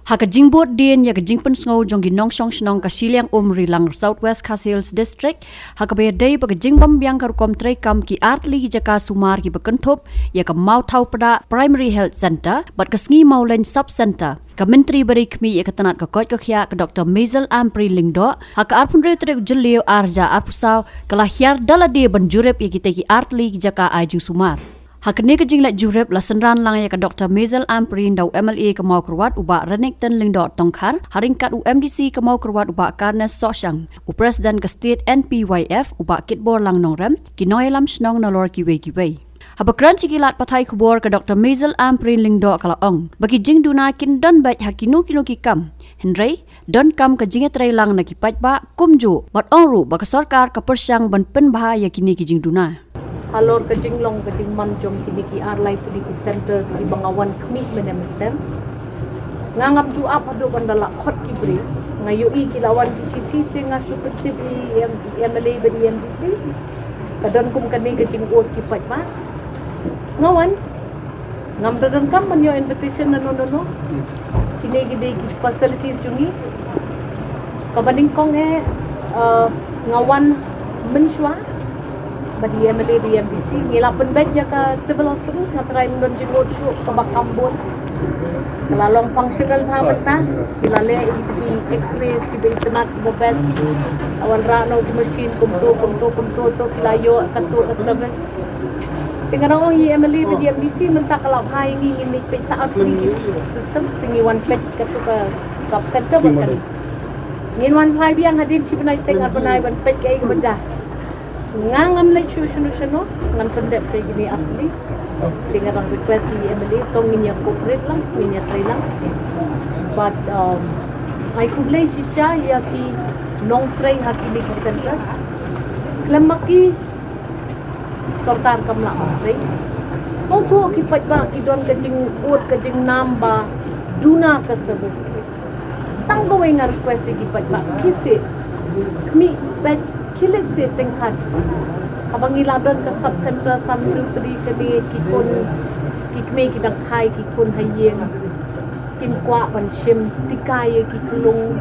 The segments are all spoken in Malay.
Haka jingbot din ya jingpen sngo jong ginong shong shnong ka Shiliang Rilang Southwest Khas Hills District haka be day pa jingbam biang kar kom tray kam ki artli jaka sumar ki bekenthop ya ka mau thau pada Primary Health Center bat ka sngi mau len sub center ka menteri bari khmi ya ka tanat ka koj ka khya ka Dr. Maisel Ampri Lingdo haka arpun re trek jelio arja arpusau kala hyar dala de banjurep ya ki teki artli jaka ajing sumar. Hakni ke jinglat jurep la senran lang ya ka Dr. Maisel Amprin dau MLA ke mau kerwat uba Renekton Lingdot Tongkhar haringkat UMDC ke mau kerwat uba Karnes Sosyang u Presiden ke State NPYF uba Kitbor lang nongrem kinoy lam snong na lor kiwe. Habakran cikilat patai kubor ke Dr. Maisel Amprin Lingdot kalaong bagi jing duna kin don baik hakinu kinu kikam Henry don kam ke jinget lang na kipat ba kumju bat onru ba ka sarkar ka persyang ban penbahaya kini ki jing duna. Halor ke jinglong ke jingman jom kini ki arlai pudi ki centers ki bangawan kemik menemestem ngangap jua padu bandala khot ki bri ngayui ki lawan ki siti tengah supetip yang MLA beri MDC kadon kum kani ke jingot ki patma ngawan ngam dadan kam man yo invitation no kini ki facilities jungi kabanding kong ngawan menshwa bagi MLA di MDC ngilapun bed ya ke civil hospital ngatrai don jenggot syuk ke bakambun kelalong functional phamata kilale di x-ray ki be tenat the best awan ra no machine kumto to kilayo katu ke service tinggal orang MLA di MDC mentak kalap hai ngi pet saat di system tinggi one pet katu ke top center bakal ngin one five yang hadir si benai tengah benai one pet kai bejah ngangam lek solution ngan pendep free gini atli tinggal orang request si MLA tong minya corporate lang minya tray lang but I could lay shisha ya ki nong tray haki ni ki center klemaki sarkar kamla tray so to ki patba ki don kajing ut kajing namba duna ka service tang go ngar request ki patba kisi kmi bet kilit si tingkat abang iladon ke sub center sambil tradisi kikun kikme kidang khai kikun hayeng kim kwa ban shim tikai kikulung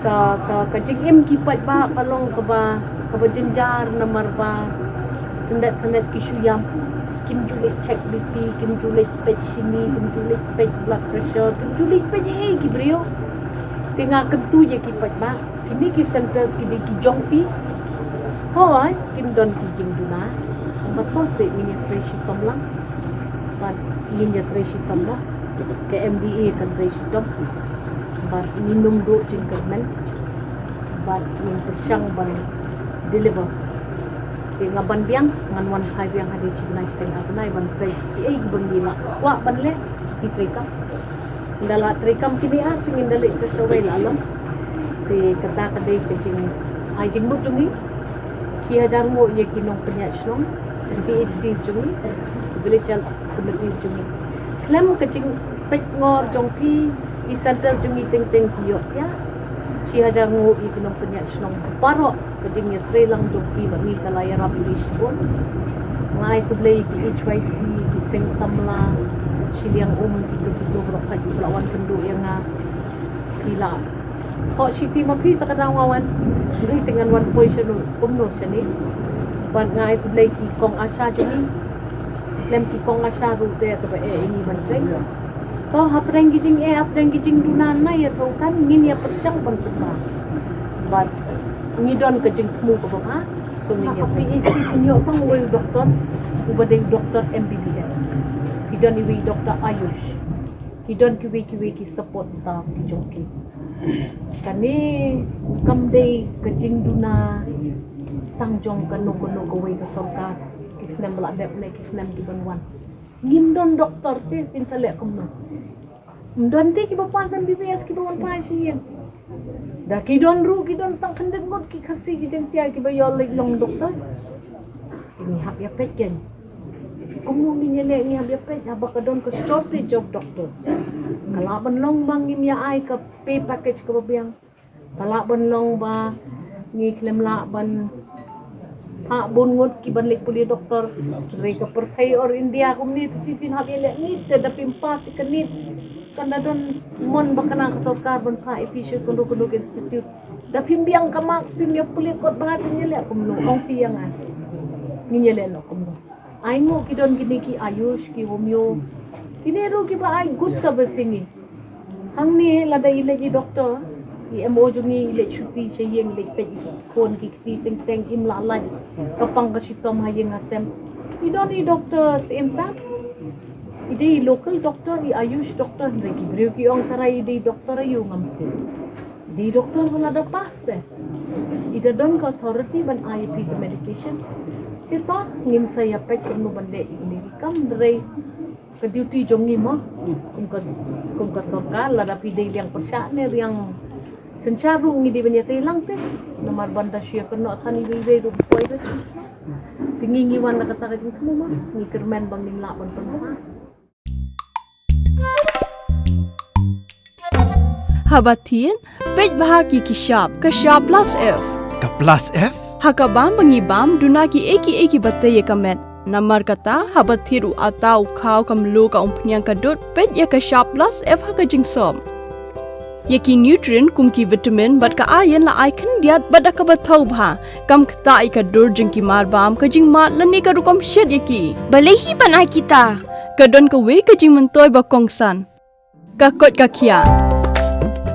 ka jingim kipat ba kalong ka ba jenjar namar ba sendet kisuyam kim julik check BP kim julik pet sini kim julik pet blood pressure kim julik pet ki brio tinggal kentu je kipat ba kini ki centers ki jongpi hoy kim don ki jing duna bato se ini treshi tomlang bat ini treshi tomla ke MDA kan treshi tom bat minum do jing kermen bat yang persyang ban deliver ke ngaban biang ngan 15 yang hadi cibnai steng abnai ban tre ai bangila wa ban le ki treka ndala trekam kini pingin dalik sesuai lalam te kata kadai ke jing ai jing bu tungi si hajar mo ye kinong penyat shlong PHCs jungi village health committees jungi klem kecing pek ngor jongpi di center jungi ting kiyo ya si hajar mo ye kinong penyat shlong paro kecing ye trelang jongpi bagi kalaya rehabilitation pun ngai kublai ki HYC ki sing samla Shiliang itu berokat lawan penduduk yang gila. Kok Siti mapi takadang wawan Jadi dengan one position umno sini Ban ngai tu lagi ki kong asa juni Lem ki kong asa rute atau ini bantai Toh hapdang gijing dunan na ya tau kan ngin ya persyang ban kuma Bat ngidon ke jing mu ke bapa So ngin ya PhD punya tang wei doktor ubadai doktor MBBS Hidon iwi doktor Ayush Hidon kiwi ki support staff ki jongki kani kamdei kejing duna tangjong kanu kawai ke sorka kisnem belak ne kisnem di banwan ngimdon doktor te tin salek kumno mdon te ki bapasan BPS ki bawan pasien da ki don tang kandet ngot ki kasi ki jeng tiai ki bayol long doktor ini hak ya peken kumno nginyele ni hak ya pek abakadon ke shortage of doctors kalau benlong bang ngim ya ai ke pay package ke biang kalau benlong ba ngi klem la ban Ha bungot ki banlik puli doktor mereka pertai or India kumni pipin habile ni da pimpas ikanit kana don mon bakana sarkar ban pa efficient kundo institute da pimbiang kamak pimya puli kot bahat nyele kumno ong piang an ni nyele no kumno ai mo ki don gini ki ayush ki homeo kinero ki ba ai good servicing hang ni lada ile ji doktor ki mo jungi ile chuti cheyeng le pe kon ki teng teng im la lai kapang ka sitom hayeng asem idoni doctor imsak ide local doctor i ayush doctor reki brio ki ong tarai ide doctor ayu ngam di doktor pun ada paste ida don ka authority ban IP ke medication kita ngin saya pek perlu bande ini kam dre ke duty jongi mo kum ka sarkar la da pide yang persane yang sencarung ni di banya telang te nomor banda sia kena thani we ru poi de tingi wan na kata kajing semua ni kermen bang ning la ban pan Habatin, pej bahagi kishab, kashab plus F. Ka plus F? Hakabam bangibam dunaki eki batay kamet. Namar kata habathiru atau kau kamlu ka umpnyang kadut pej ya kashab plus F hakajing som. Yaki nutrient kumki vitamin bat ka ayan la aikan diat bat akabatau bha. Kam kata ikadur jengki marbam kajing mat lani ka rukom shed yaki. Balehi banai kita. Kadon ka we kajing mentoy bakongsan. Kakot kakia.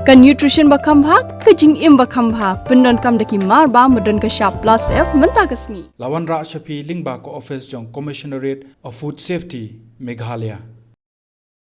Ka nutrition bakam bha kajing im bakam bha pendon kam daki marba medon ka sharp plus F menta kasni Lawan Ra Shafi Lingba ko office jong Commissionerate of Food Safety Meghalaya.